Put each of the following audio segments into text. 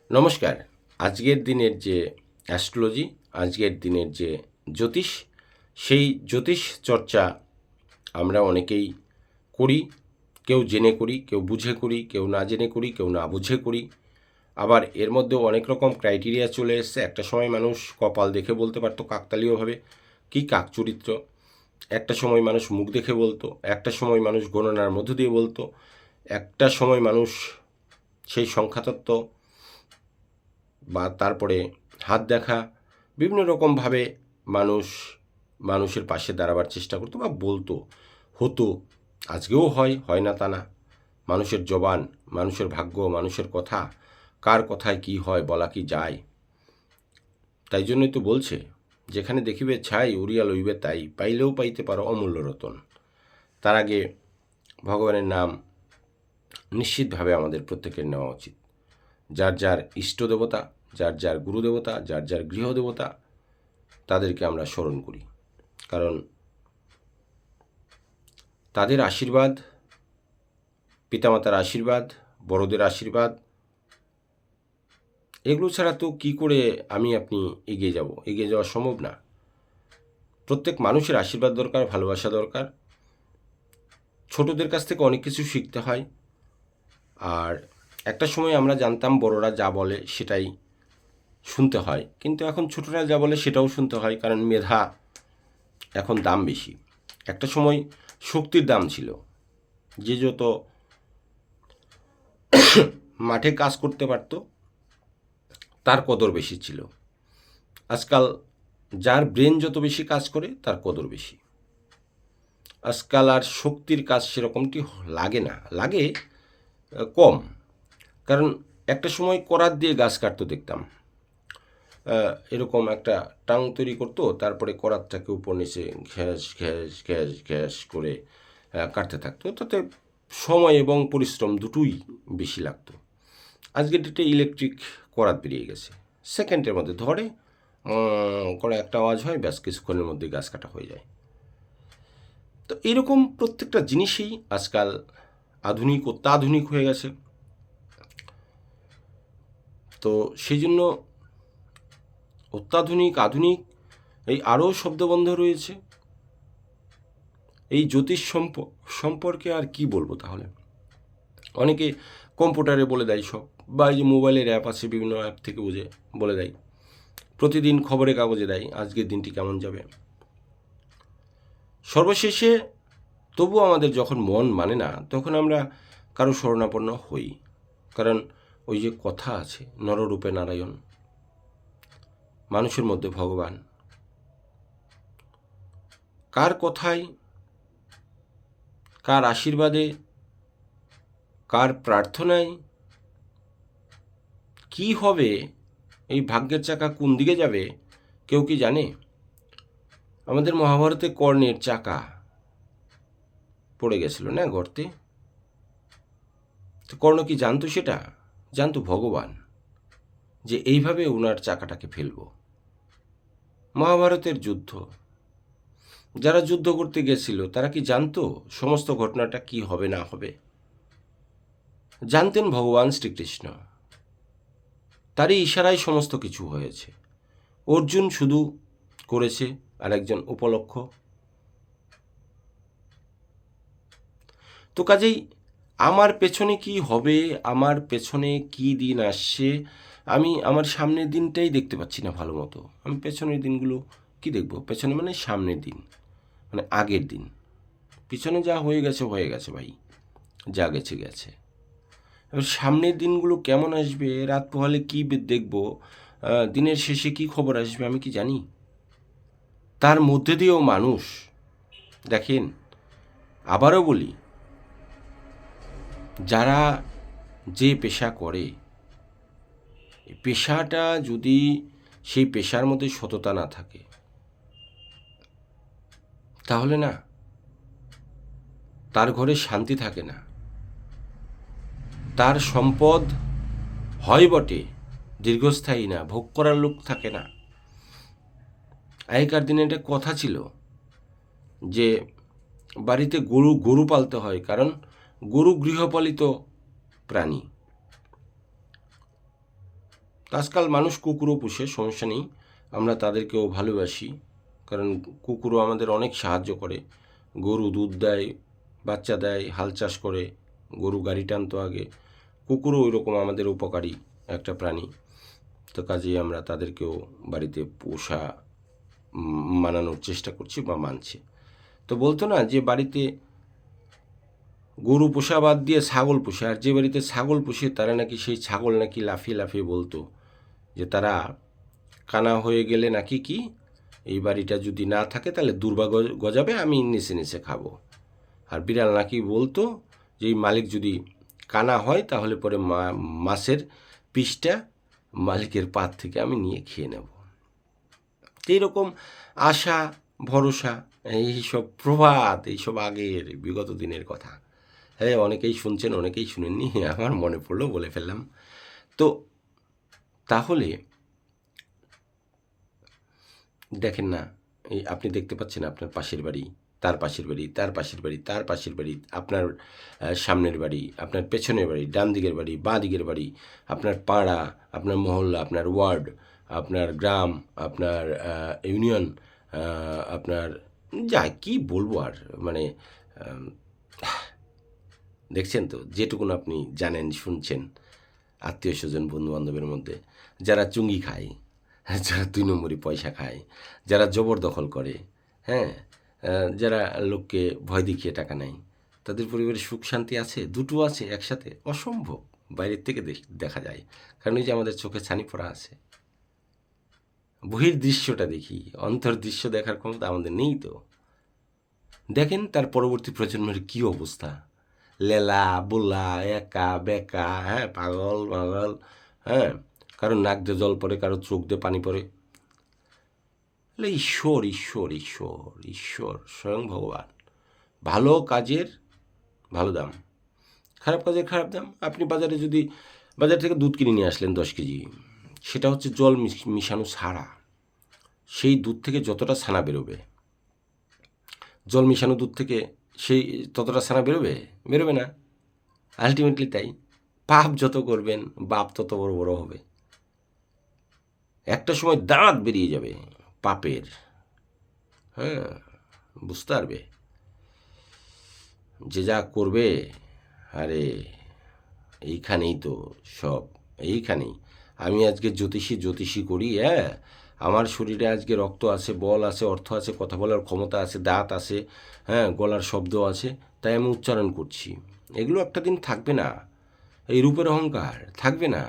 নমস্কার। আজকের দিনের যে অ্যাস্ট্রোলজি, আজকের দিনের যে জ্যোতিষ, সেই জ্যোতিষ চর্চা আমরা অনেকেই করি। কেউ জেনে করি, কেউ বুঝে করি, কেউ না জেনে করি, কেউ না বুঝে করি। আবার এর মধ্যেও অনেক রকম ক্রাইটেরিয়া চলে এসছে। একটা সময় মানুষ কপাল দেখে বলতে পারতো কাকতালীয়ভাবে কি কাকচরিত্র, একটা সময় মানুষ মুখ দেখে বলতো, একটা সময় মানুষ গণনার মধ্য দিয়ে বলতো, একটা সময় মানুষ সেই সংখ্যাতত্ত্ব বা তারপরে হাত দেখা, বিভিন্ন রকমভাবে মানুষ মানুষের পাশে দাঁড়াবার চেষ্টা করতো বা বলতো, হতো। আজকেও হয় না তা না। মানুষের জবান, মানুষের ভাগ্য, মানুষের কথা, কার কথায় কি হয় বলা কি যায়। তাই জন্যই তো বলছে, যেখানে দেখিবে ছাই উড়িয়া লইবে তাই, পাইলেও পাইতে পারো অমূল্য রতন। তার আগে ভগবানের নাম নিশ্চিতভাবে আমাদের প্রত্যেকের নেওয়া উচিত। যার যার ইষ্ট দেবতা, যার যার গুরুদেবতা, যার যার গৃহদেবতা, তাদেরকে আমরা স্মরণ করি। কারণ তাদের আশীর্বাদ, পিতামাতার আশীর্বাদ, বড়দের আশীর্বাদ, এগুলো ছাড়া তো কী করে আমি আপনি এগিয়ে যাব? এগিয়ে যাওয়া সম্ভব না। প্রত্যেক মানুষের আশীর্বাদ দরকার, ভালোবাসা দরকার। ছোটদের কাছ থেকে অনেক কিছু শিখতে হয়। আর একটা সময় আমরা জানতাম বড়রা যা বলে সেটাই শুনতে হয়, কিন্তু এখন ছোটরা যা বলে সেটাও শুনতে হয়, কারণ মেধা এখন দাম বেশি। একটা সময় শক্তির দাম ছিল, যে যত মাঠে কাজ করতে পারত তার কদর বেশি ছিল। আজকাল যার ব্রেন যত বেশি কাজ করে তার কদর বেশি। আজকাল আর শক্তির কাজ সেরকমটি লাগে না, লাগে কম। কারণ একটা সময় করাত দিয়ে গাছ কাটতে দেখতাম, এরকম একটা টাং তৈরি করতো, তারপরে করাতটাকে উপর নিচে ঘ্যাস ঘ্যাস ঘ্যাস ঘ্যাস করে কাটতে থাকতো। তাতে সময় এবং পরিশ্রম দুটোই বেশি লাগতো। আজকের ডেটে ইলেকট্রিক করাত বেরিয়ে গেছে, সেকেন্ডের মধ্যে ধরে করে একটা আওয়াজ হয়, ব্যাস কিছুক্ষণের মধ্যে গাছ কাটা হয়ে যায়। তো এরকম প্রত্যেকটা জিনিসই আজকাল আধুনিক, অত্যাধুনিক হয়ে গেছে। তো সেই জন্য অত্যাধুনিক, আধুনিক, এই আরও শব্দবন্ধ রয়েছে। এই জ্যোতিষ সম্পর্কে আর কি বলবো তাহলে? অনেকে কম্পিউটারে বলে দেয় সব, বা এই যে মোবাইলের অ্যাপ আছে, বিভিন্ন অ্যাপ থেকে বুঝে বলে দেয়। প্রতিদিন খবরের কাগজে দেয় আজকের দিনটি কেমন যাবে। সর্বশেষে তবু আমাদের যখন মন মানে না, তখন আমরা কারো শরণাপন্ন হই। কারণ ওই যে কথা আছে, নররূপে নারায়ণ, মানুষের মধ্যে ভগবান। কার কথায়, কার আশীর্বাদে, কার প্রার্থনায় কি হবে, এই ভাগ্যের চাকা কোন দিকে যাবে, কেউ কি জানে? আমাদের মহাভারতে কর্ণের চাকা পড়ে গেছিল না গর্তে? তো কর্ণ কি জানতো সেটা? জানতো ভগবান, যে এইভাবে ওনার চাকাটাকে ফেলব। মহাভারতের যুদ্ধ, যারা যুদ্ধ করতে গেছিল তারা কি জানতো সমস্ত ঘটনাটা কি হবে না হবে? জানতেন ভগবান শ্রীকৃষ্ণ, তারই ইশারায় সমস্ত কিছু হয়েছে। অর্জুন শুধু করেছে, আর একজন উপলক্ষ। তো কাজেই আমার পেছনে কি হবে, আমার পেছনে কি দিন আসছে, আমি আমার সামনের দিনটাই দেখতে পাচ্ছি না ভালো মতো। আমি পেছনের দিনগুলো কি দেখব? পেছনে মানে সামনের দিন, মানে আগের দিন। পিছনে যা হয়ে গেছে হয়ে গেছে ভাই, যা গেছে গেছে। এবার সামনের দিনগুলো কেমন আসবে, রাত পোহালে কী দেখব, দিনের শেষে কি খবর আসবে, আমি কি জানি? তার মধ্যে দিয়েও মানুষ, দেখেন, আবারও বলি, যারা যে পেশা করে, পেশাটা যদি সেই পেশার মধ্যে সততা না থাকে, তাহলে না, তার ঘরে শান্তি থাকে না। তার সম্পদ হয় বটে, দীর্ঘস্থায়ী না, ভোগ করার লোক থাকে না। আগেকার দিনে একটা কথা ছিল যে বাড়িতে গরু পালতে হয়, কারণ গরু গৃহপালিত প্রাণী। আজকাল মানুষ কুকুরও পুষে, সমস্যা নেই, আমরা তাদেরকেও ভালোবাসি, কারণ কুকুরও আমাদের অনেক সাহায্য করে। গরু দুধ দেয়, বাচ্চা দেয়, হাল চাষ করে, গরু গাড়ি টানতো আগে, কুকুরও ওই রকম আমাদের উপকারী একটা প্রাণী। তো কাজেই আমরা তাদেরকেও বাড়িতে পোষা মানানোর চেষ্টা করছি বা মানছি। তো বলতো না যে বাড়িতে গরু পোষা বাদ দিয়ে ছাগল পোষে, আর যে বাড়িতে ছাগল পোষে তারা নাকি সেই ছাগল নাকি লাফিয়ে লাফিয়ে বলতো যে তারা কানা হয়ে গেলে নাকি কি এই বাড়িটা যদি না থাকে তাহলে দুর্ভাগ্য গজাবে, আমি নেচে নেচে খাবো। আর বিড়াল নাকি বলতো যে এই মালিক যদি কানা হয় তাহলে পরে মাছের পিসটা মালিকের পাত থেকে আমি নিয়ে খেয়ে নেব। এইরকম আশা ভরসা, এইসব প্রভাত, এইসব আগের বিগত দিনের কথা। হ্যাঁ, অনেকেই শুনছেন, অনেকেই শুনেননি, আমার মনে পড়লো বলে ফেললাম। তো তাহলে দেখেন না, এই আপনি দেখতে পাচ্ছেন আপনার পাশের বাড়ি, তার পাশের বাড়ি, তার পাশের বাড়ি, তার পাশের বাড়ি, আপনার সামনের বাড়ি, আপনার পেছনের বাড়ি, ডান দিকের বাড়ি, বাঁ দিকের বাড়ি, আপনার পাড়া, আপনার মহল্লা, আপনার ওয়ার্ড, আপনার গ্রাম, আপনার ইউনিয়ন, আপনার যা কি বলবো আর, মানে দেখছেন তো, যেটুকুন আপনি জানেন, শুনছেন, আত্মীয় স্বজন বন্ধু বান্ধবের মধ্যে যারা চুঙ্গি খায়, যারা 2 নম্বরি পয়সা খায়, যারা জবরদখল করে, হ্যাঁ, যারা লোককে ভয় দেখিয়ে টাকা নেয়, তাদের পরিবারে সুখ শান্তি আছে? দুটো আছে একসাথে? অসম্ভব। বাইরের থেকে দেখা যায়, কারণ এই যে আমাদের চোখে ছানি পড়া আছে, বহির দৃশ্যটা দেখি, অন্তর দৃশ্য দেখার ক্ষমতা আমাদের নেই। তো দেখেন তার পরবর্তী প্রজন্মের কী অবস্থা, লেলা বোলা, একা বেকা, হ্যাঁ, পাগল পাগল, হ্যাঁ, কারো নাক দিয়ে জল পড়ে, কারো চোখ দিয়ে পানি পড়ে। ঈশ্বর ঈশ্বর ঈশ্বর ঈশ্বর স্বয়ং ভগবান। ভালো কাজের ভালো দাম, খারাপ কাজের খারাপ দাম। আপনি বাজার থেকে দুধ কিনে নিয়ে আসলেন 10 কেজি, সেটা হচ্ছে জল মিশানো ছাড়া। সেই দুধ থেকে যতটা ছানা বেরোবে, জল মিশানো দুধ থেকে সেই ততটা ছানা বেরোবে না। আলটিমেটলি তাই। পাপ যত করবেন বাপ তত বড় বড় হবে। একটা সময় দাঁত বেরিয়ে যাবে পাপের, হ্যাঁ, বুঝতে পারবে যে যা করবে। আরে এইখানেই তো সব, এইখানেই। আমি আজকে জ্যোতিষী করি, হ্যাঁ, আমার শরীরে আজকে রক্ত আছে, বল আছে, অর্থ আছে, কথা বলার ক্ষমতা আছে, দাঁত আছে, হ্যাঁ, গলার শব্দ আছে, তাই আমি উচ্চারণ করছি। এগুলো একটা দিন থাকবে না। এই রূপের অহংকার থাকবে না।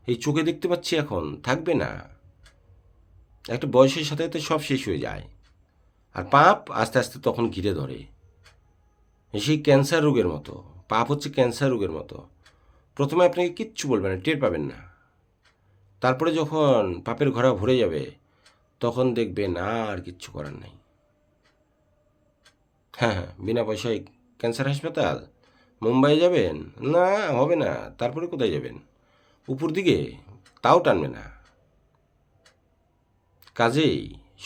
এই চোখে দেখতে পাচ্ছি এখন থাকবে না। একটা বয়সের সাথে সাথে সব শেষ হয়ে যায়, আর পাপ আস্তে আস্তে তখন ঘিরে ধরে। সেই ক্যান্সার রোগের মতো, পাপ হচ্ছে ক্যান্সার রোগের মতো। প্রথমে আপনাকে কিচ্ছু বলবে না, টের পাবেন না। তারপরে যখন পাপের ঘোড়া ভরে যাবে তখন দেখবে না আর কিচ্ছু করার নেই। হ্যাঁ, বিনা পয়সায় ক্যান্সার হাসপাতাল, মুম্বাই যাবেন না, হবে না। তারপরে কোথায় যাবেন? উপর দিকে, তাও টানবে না। কাজেই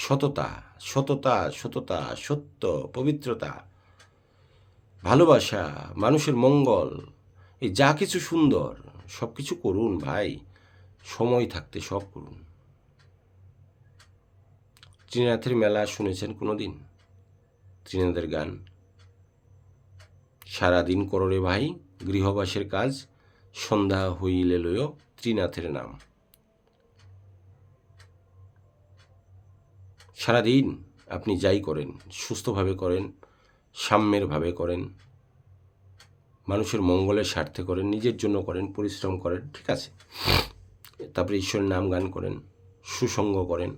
সততা সততা সততা, সত্য, পবিত্রতা, ভালোবাসা, মানুষের মঙ্গল, এই যা কিছু সুন্দর সব কিছু করুন ভাই, সময় থাকতে সব করুন। ত্রিনাথের মেলা শুনেছেন কোনো দিন? ত্রিনাথের গান, সারাদিন করো রে ভাই গৃহবাসের কাজ, সন্ধ্যা হইলে লয় ত্রিনাথের নাম। সারাদিন আপনি যাই করেন, সুস্থভাবে করেন, সাম্যেরভাবে করেন, মানুষের মঙ্গলের স্বার্থে করেন, নিজের জন্য করেন, পরিশ্রম করেন, ঠিক আছে। তারপরে ঈশ্বরের নাম গান করেন, সুসঙ্গ করেন,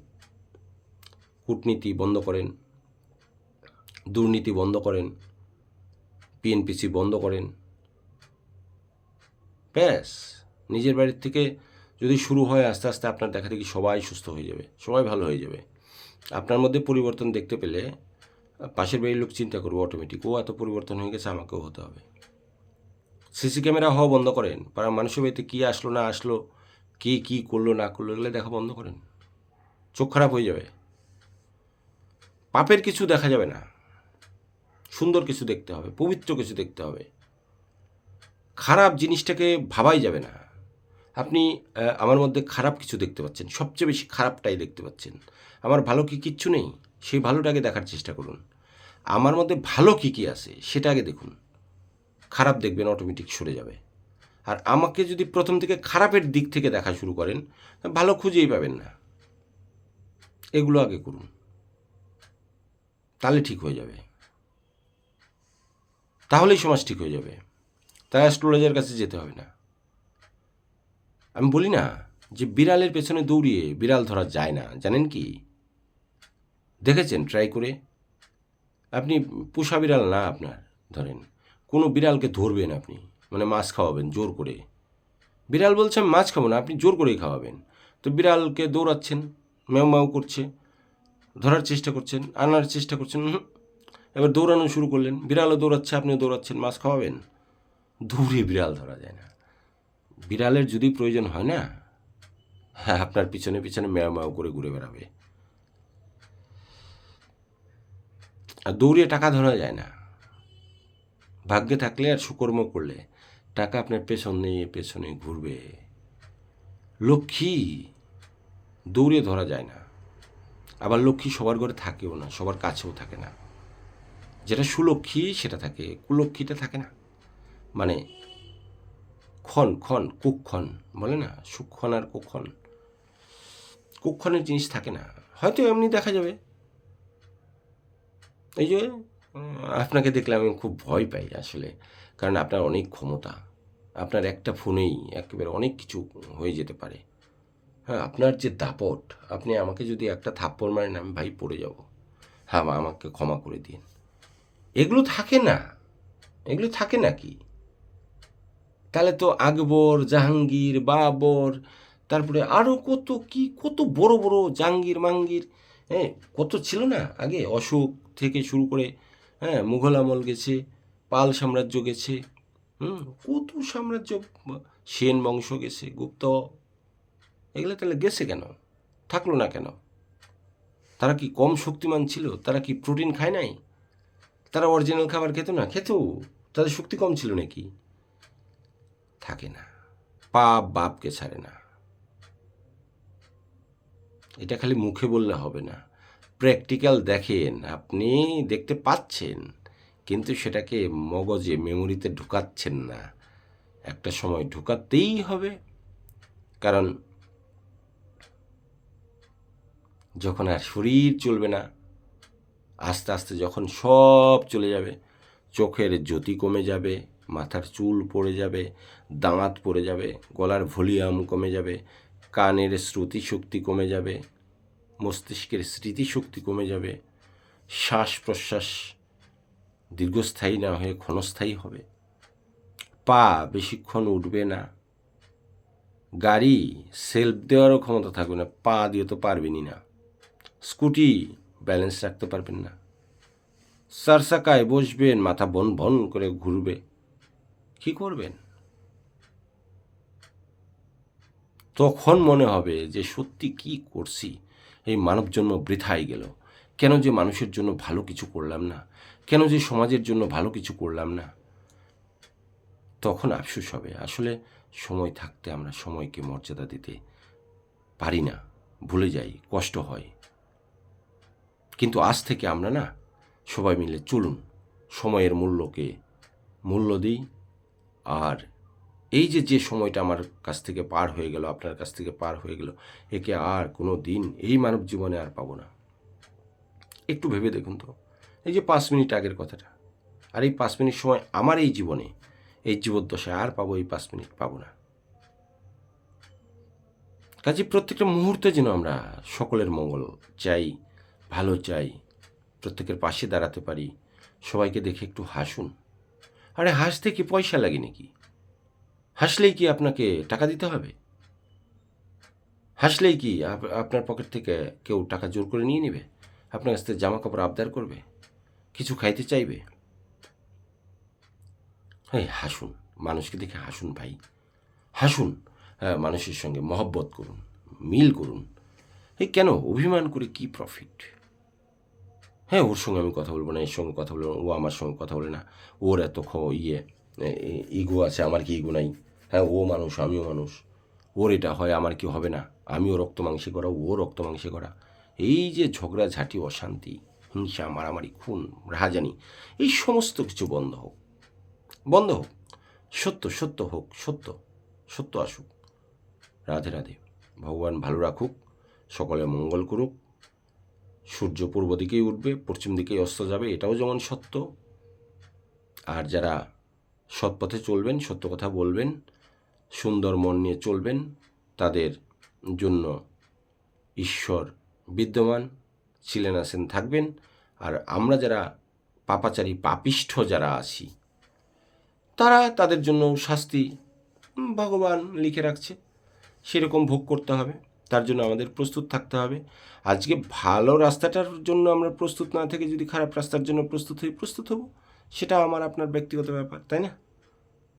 কূটনীতি বন্ধ করেন, দুর্নীতি বন্ধ করেন, পিএনপিসি বন্ধ করেন। ব্যাস, নিজের বাড়ির থেকে যদি শুরু হয়, আস্তে আস্তে আপনার দেখা দেখি সবাই সুস্থ হয়ে যাবে, সবাই ভালো হয়ে যাবে। আপনার মধ্যে পরিবর্তন দেখতে পেলে পাশের বাড়ির লোক চিন্তা করবে অটোমেটিক, ও এত পরিবর্তন হয়ে গেছে, আমাকেও হতে হবে। সিসি ক্যামেরা হওয়া বন্ধ করেন, পাড়ার মানুষের বাড়িতে কী আসলো না আসলো, কে কী করলো না করলো, এগুলো দেখা বন্ধ করেন। চোখ খারাপ হয়ে যাবে। পাপের কিছু দেখা যাবে না, সুন্দর কিছু দেখতে হবে, পবিত্র কিছু দেখতে হবে। খারাপ জিনিসটাকে ভাবাই যাবে না। আপনি আমার মধ্যে খারাপ কিছু দেখতে পাচ্ছেন, সবচেয়ে বেশি খারাপটাই দেখতে পাচ্ছেন। আমার ভালো কি কিচ্ছু নেই? সেই ভালোটাকে দেখার চেষ্টা করুন। আমার মধ্যে ভালো কী কী আছে সেটা আগে দেখুন। খারাপ দেখবেন অটোমেটিক সরে যাবে। আর আমাকে যদি প্রথম থেকে খারাপের দিক থেকে দেখা শুরু করেন, ভালো খুঁজেই পাবেন না। এগুলো আগে করুন, তাহলে ঠিক হয়ে যাবে, তাহলেই সমাজ ঠিক হয়ে যাবে। তাই অ্যাস্ট্রোলজার কাছে যেতে হবে না। আমি বলি না যে বিড়ালের পেছনে দৌড়িয়ে বিড়াল ধরা যায় না, জানেন কি? দেখেছেন ট্রাই করে? আপনি পোষা বিড়াল না আপনার, ধরেন কোনো বিড়ালকে ধরবেন আপনি, মানে মাছ খাওয়াবেন জোর করে। বিড়াল বলছে আমি মাছ খাবো না, আপনি জোর করেই খাওয়াবেন। তো বিড়ালকে দৌড়াচ্ছেন, ম্যাও ম্যাও করছে, ধরার চেষ্টা করছেন, আনার চেষ্টা করছেন, এবার দৌড়ানো শুরু করলেন, বিড়ালও দৌড়াচ্ছে, আপনিও দৌড়াচ্ছেন, মাছ খাওয়াবেন? দৌড়ে বিড়াল ধরা যায় না। বিড়ালের যদি প্রয়োজন হয় না, হ্যাঁ, আপনার পিছনে পিছনে ম্যাও ম্যাও করে ঘুরে বেড়াবে। আর দৌড়িয়ে টাকা ধরা যায় না। ভাগ্যে থাকলে আর সুকর্ম করলে টাকা আপনার পেছনে পেছনে ঘুরবে। লক্ষ্মী দৌড়ে ধরা যায় না। আবার লক্ষ্মী সবার ঘরে থাকেও না, সবার কাছেও থাকে না। যেটা সুলক্ষ্মী সেটা থাকে, কুলক্ষ্মীটা থাকে না। মানে কুক্ষণ বলে না, সুক্ষণ আর কুক্ষণ, কুক্ষণের জিনিস থাকে না। হয়তো এমনি দেখা যাবে। এই যে আপনাকে দেখলে আমি খুব ভয় পাই আসলে, কারণ আপনার অনেক ক্ষমতা। আপনার একটা ফোনেই একেবারে অনেক কিছু হয়ে যেতে পারে। হ্যাঁ, আপনার যে দাপট, আপনি আমাকে যদি একটা থাপ্পড় মারেন আমি ভাই পড়ে যাব। হ্যাঁ, আমাকে ক্ষমা করে দিন। এগুলো থাকে না, এগুলো থাকে নাকি? তাহলে তো আকবর, জাহাঙ্গীর, বাবর, তারপরে আরও কত কি, কত বড় বড় জাহাঙ্গীর মাঙ্গীর, হ্যাঁ, কত ছিল না আগে। অশোক থেকে শুরু করে, হ্যাঁ, মুঘল আমল গেছে, পাল সাম্রাজ্য গেছে, কত সাম্রাজ্য, সেন বংশ গেছে, গুপ্ত, এগুলো তাহলে গেছে কেন? থাকলো না কেন? তারা কি কম শক্তিমান ছিল? তারা কি প্রোটিন খায় নাই? তারা অরিজিনাল খাবার খেত না? খেত। তাদের শক্তি কম ছিল নাকি? থাকে না। পাপ বাপকে ছাড়ে না। এটা খালি মুখে বললে হবে না, প্র্যাকটিক্যাল দেখেন। আপনি দেখতে পাচ্ছেন, কিন্তু সেটাকে মগজে মেমোরিতে ঢুকাচ্ছেন না। একটা সময় ঢুকাতেই হবে, কারণ যখন আর শরীর চলবে না, আস্তে আস্তে যখন সব চলে যাবে, চোখের জ্যোতি কমে যাবে, মাথার চুল পড়ে যাবে, দাঁত পড়ে যাবে, গলার ভলিউম কমে যাবে, কানের শ্রুতিশক্তি কমে যাবে, মস্তিষ্কের স্মৃতিশক্তি কমে যাবে, শ্বাস প্রশ্বাস দীর্ঘস্থায়ী না হয়ে ক্ষণস্থায়ী হবে, পা বেশিক্ষণ উঠবে না, গাড়ি সেলফ দেওয়ারও ক্ষমতা থাকবে না, পা দিয়ে তো পারবেনই না, স্কুটি ব্যালেন্স রাখতে পারবেন না, চার চাকায় বসবেন মাথা বন বন করে ঘুরবে, কি করবেন? তখন মনে হবে যে সত্যি কি করছি, এই মানব জন্ম বৃথাই গেল। কেন যে মানুষের জন্য ভালো কিছু করলাম না, কেন যে সমাজের জন্য ভালো কিছু করলাম না। তখন আফসোস হবে। আসলে সময় থাকতে আমরা সময়কে মর্যাদা দিতে পারি না, ভুলে যাই, কষ্ট হয়। কিন্তু আজ থেকে আমরা না সবাই মিলে চলুন, সময়ের মূল্যকে মূল্য দিই। আর এই যে সময়টা আমার কাছ থেকে পার হয়ে গেল, আপনার কাছ থেকে পার হয়ে গেল, একে আর কোনো দিন এই মানব জীবনে আর পাবো না। একটু ভেবে দেখুন তো, এই যে 5 মিনিট আগের কথাটা, আর এই 5 মিনিট সময় আমার এই জীবনে, এই জীবদ্দশায় আর পাবো এই 5 মিনিট? পাবো না। কাজে প্রত্যেকটা মুহূর্তে যেন আমরা সকলের মঙ্গল চাই, ভালো চাই, প্রত্যেকের পাশে দাঁড়াতে পারি। সবাইকে দেখে একটু হাসুন। আরে হাসতে কি পয়সা লাগে নাকি? হাসলেই কি আপনাকে টাকা দিতে হবে? হাসলেই কি আপনার পকেট থেকে কেউ টাকা জোর করে নিয়ে নেবে? আপনার কাছ থেকে জামা কাপড় আবদার করবে? কিছু খাইতে চাইবে? হ্যাঁ, হাসুন, মানুষকে দেখে হাসুন ভাই, হাসুন। মানুষের সঙ্গে মহব্বত করুন, মিল করুন। এই কেন অভিমান করে কি প্রফিট? হ্যাঁ, ওর সঙ্গে আমি কথা বলবো না, এর সঙ্গে কথা বলবো না, ও আমার সঙ্গে কথা বলে না, ওর এত ইগো আছে, আমার কি ইগো নাই? হ্যাঁ, ও মানুষ আমিও মানুষ, ওর এটা হয় আমার কি হবে না, আমিও রক্ত মাংসে করা, ও রক্ত মাংসে করা, এই যে ঝগড়াঝাঁটি, অশান্তি, হিংসা, মারামারি, খুন, রাহাজানি, এই সমস্ত কিছু বন্ধ হোক, বন্ধ হোক। সত্য সত্য হোক, সত্য সত্য আসুক। রাধে রাধে। ভগবান ভালো রাখুক, সকলে মঙ্গল করুক। সূর্য পূর্ব দিকেই উঠবে, পশ্চিম দিকেই অস্ত যাবে, এটাও যেমন সত্য। আর যারা সৎ পথে চলবেন, সত্য কথা বলবেন, সুন্দর মন নিয়ে চলবেন, তাদের জন্য ঈশ্বর বিদ্যমান ছিলেন, আছেন, থাকবেন। আর আমরা যারা পাপাচারী, পাপিষ্ঠ যারা আছি, তারা, তাদের জন্য শাস্তি ভগবান লিখে রাখছে, সেরকম ভোগ করতে হবে। তার জন্য আমাদের প্রস্তুত থাকতে হবে। আজকে ভালো রাস্তাটার জন্য আমরা প্রস্তুত না থেকে যদি খারাপ রাস্তার জন্য প্রস্তুত হব, সেটা আমার আপনার ব্যক্তিগত ব্যাপার, তাই না?